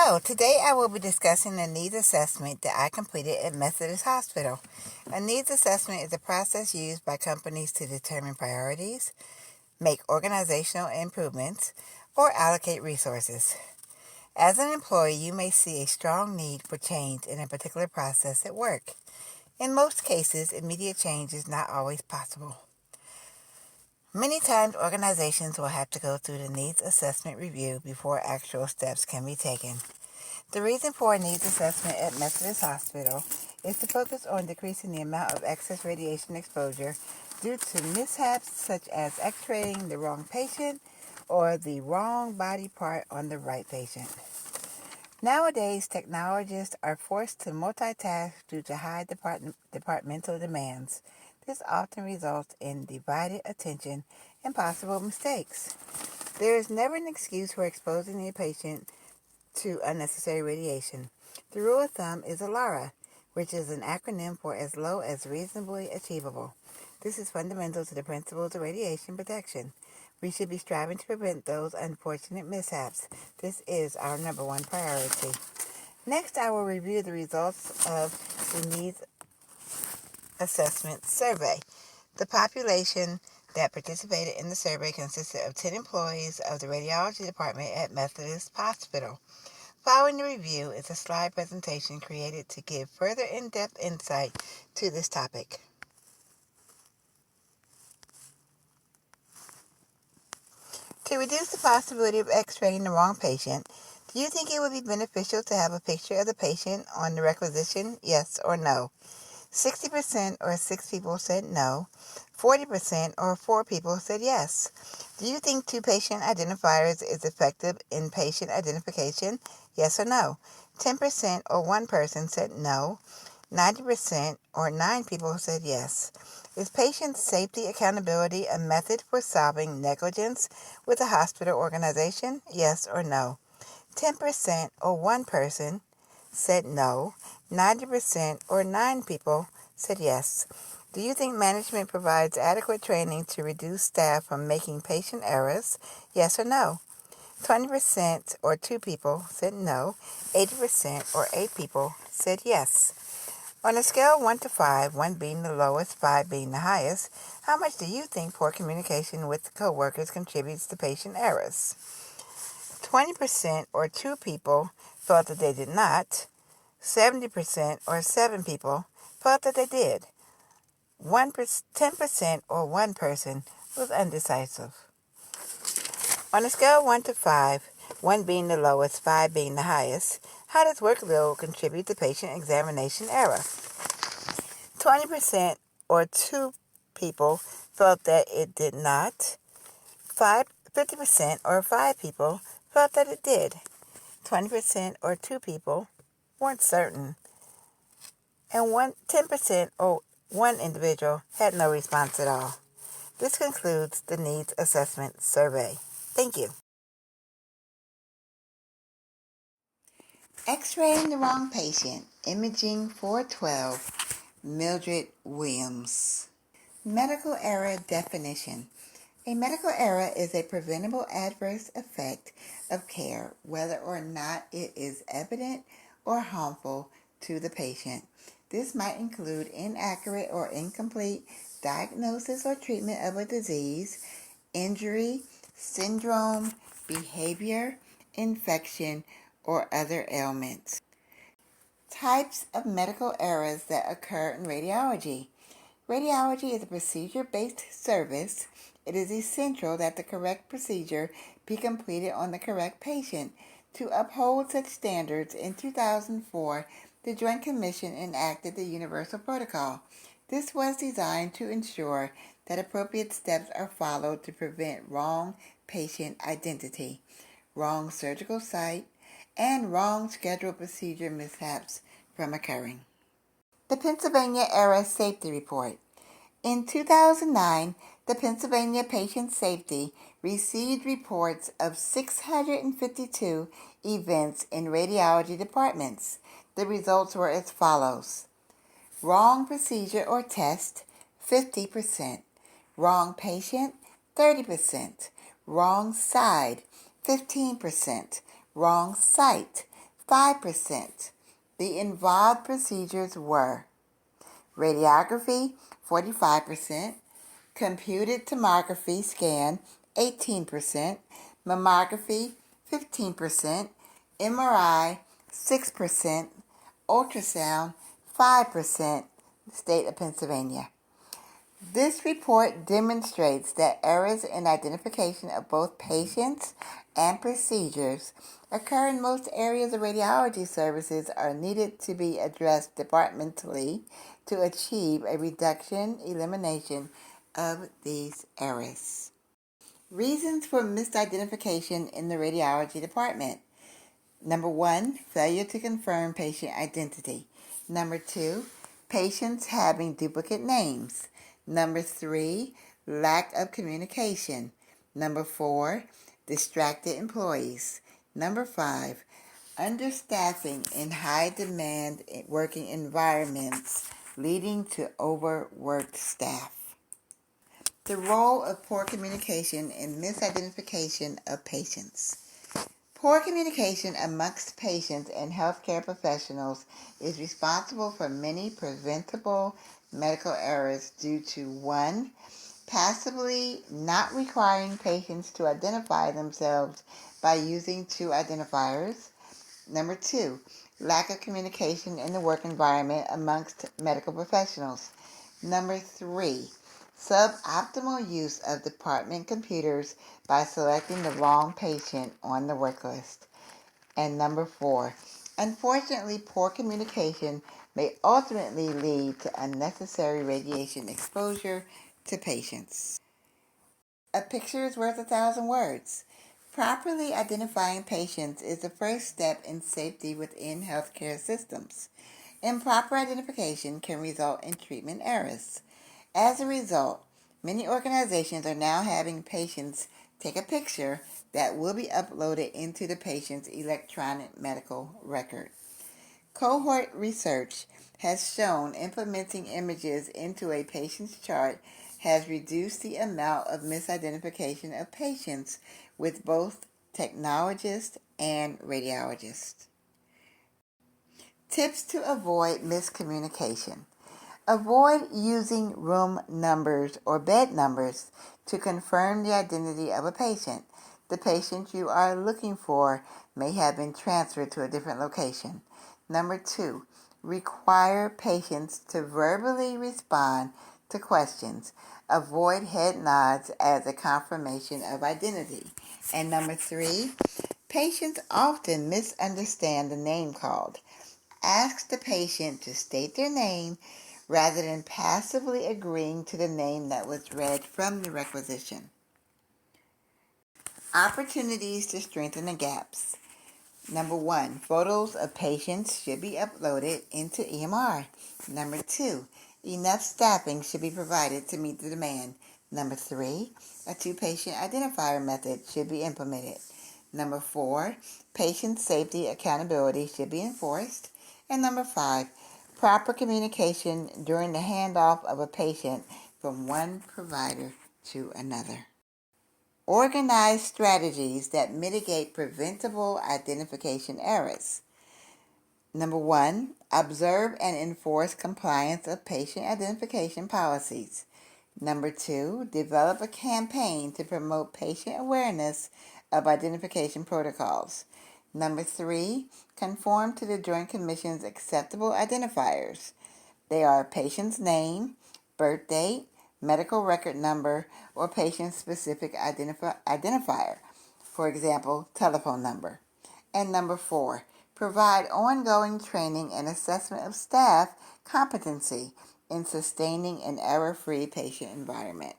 Hello, today I will be discussing a needs assessment that I completed at Methodist Hospital. A needs assessment is a process used by companies to determine priorities, make organizational improvements, or allocate resources. As an employee, you may see a strong need for change in a particular process at work. In most cases, immediate change is not always possible. Many times, organizations will have to go through the needs assessment review before actual steps can be taken. The reason for a needs assessment at Methodist Hospital is to focus on decreasing the amount of excess radiation exposure due to mishaps such as x-raying the wrong patient or the wrong body part on the right patient. Nowadays, technologists are forced to multitask due to high departmental demands. This often results in divided attention and possible mistakes. There is never an excuse for exposing a patient to unnecessary radiation. The rule of thumb is ALARA, which is an acronym for as low as reasonably achievable. This is fundamental to the principles of radiation protection. We should be striving to prevent those unfortunate mishaps. This is our number one priority. Next, I will review the results of the needs assessment survey. The population that participated in the survey consisted of 10 employees of the radiology department at Methodist Hospital. Following the review is a slide presentation created to give further in-depth insight to this topic. To reduce the possibility of x-raying the wrong patient, do you think it would be beneficial to have a picture of the patient on the requisition, yes or no? 60% or 6 people said no. 40% or 4 people said yes. Do you think 2 patient identifiers is effective in patient identification? Yes or no? 10% or 1 person said no. 90% or 9 people said yes. Is patient safety accountability a method for solving negligence with a hospital organization? Yes or no? 10% or 1 person said no. 90% or 9 people said yes. Do you think management provides adequate training to reduce staff from making patient errors? Yes or no? 20% or 2 people said no. 80% or 8 people said yes. On a scale of 1 to 5, 1 being the lowest, 5 being the highest, how much do you think poor communication with coworkers contributes to patient errors? 20% or 2 people thought that they did not. 70% or 7 people felt that they did. 10% or 1 person was undecisive. On a scale of 1 to 5, 1 being the lowest, 5 being the highest, how does workload contribute to patient examination error? 20% or 2 people felt that it did not. 50% or 5 people felt that it did. 20% or 2 people weren't certain. And 10% or 1 individual had no response at all. This concludes the needs assessment survey. Thank you. X-raying the wrong patient. Imaging 412. Mildred Williams. Medical error definition. A medical error is a preventable adverse effect of care, whether or not it is evident or harmful to the patient. This might include inaccurate or incomplete diagnosis or treatment of a disease, injury, syndrome, behavior, infection, or other ailments. Types of medical errors that occur in radiology. Radiology is a procedure-based service. It is essential that the correct procedure be completed on the correct patient. To uphold such standards, in 2004, the Joint Commission enacted the Universal Protocol. This was designed to ensure that appropriate steps are followed to prevent wrong patient identity, wrong surgical site, and wrong scheduled procedure mishaps from occurring. The Pennsylvania Era Safety Report. In 2009, the Pennsylvania Patient Safety received reports of 652 events in radiology departments. The results were as follows. Wrong procedure or test, 50%. Wrong patient, 30%. Wrong side, 15%. Wrong site, 5%. The involved procedures were radiography, 45%, computed tomography scan, 18%, mammography, 15%, MRI, 6%, ultrasound, 5%, state of Pennsylvania. This report demonstrates that errors in identification of both patients and procedures occur in most areas of radiology services are needed to be addressed departmentally to achieve a elimination of these errors. Reasons for misidentification in the radiology department. Number 1, failure to confirm patient identity. Number 2, patients having duplicate names. Number 3, lack of communication. Number 4, distracted employees. Number 5, understaffing in high-demand working environments leading to overworked staff. The role of poor communication in misidentification of patients. Poor communication amongst patients and healthcare professionals is responsible for many preventable medical errors due to 1, passively not requiring patients to identify themselves by using two identifiers. Number 2, lack of communication in the work environment amongst medical professionals. Number 3, suboptimal use of department computers by selecting the wrong patient on the work list. And number 4, unfortunately, poor communication may ultimately lead to unnecessary radiation exposure to patients. A picture is worth 1,000 words. Properly identifying patients is the first step in safety within healthcare systems. Improper identification can result in treatment errors. As a result, many organizations are now having patients take a picture that will be uploaded into the patient's electronic medical record. Cohort research has shown implementing images into a patient's chart has reduced the amount of misidentification of patients with both technologists and radiologists. Tips to avoid miscommunication. Avoid using room numbers or bed numbers to confirm the identity of a patient. The patient you are looking for may have been transferred to a different location. Number 2, require patients to verbally respond to questions. Avoid head nods as a confirmation of identity. And number 3, patients often misunderstand the name called. Ask the patient to state their name rather than passively agreeing to the name that was read from the requisition. Opportunities to strengthen the gaps. Number 1, photos of patients should be uploaded into EMR. Number 2, enough staffing should be provided to meet the demand. Number 3, a two-patient identifier method should be implemented. Number 4, patient safety accountability should be enforced. And number 5, proper communication during the handoff of a patient from one provider to another. Organize strategies that mitigate preventable identification errors. Number 1, observe and enforce compliance of patient identification policies. Number 2, develop a campaign to promote patient awareness of identification protocols. Number 3, conform to the Joint Commission's acceptable identifiers. They are patient's name, birth date, medical record number, or patient-specific identifier, for example, telephone number. And number 4, provide ongoing training and assessment of staff competency in sustaining an error-free patient environment.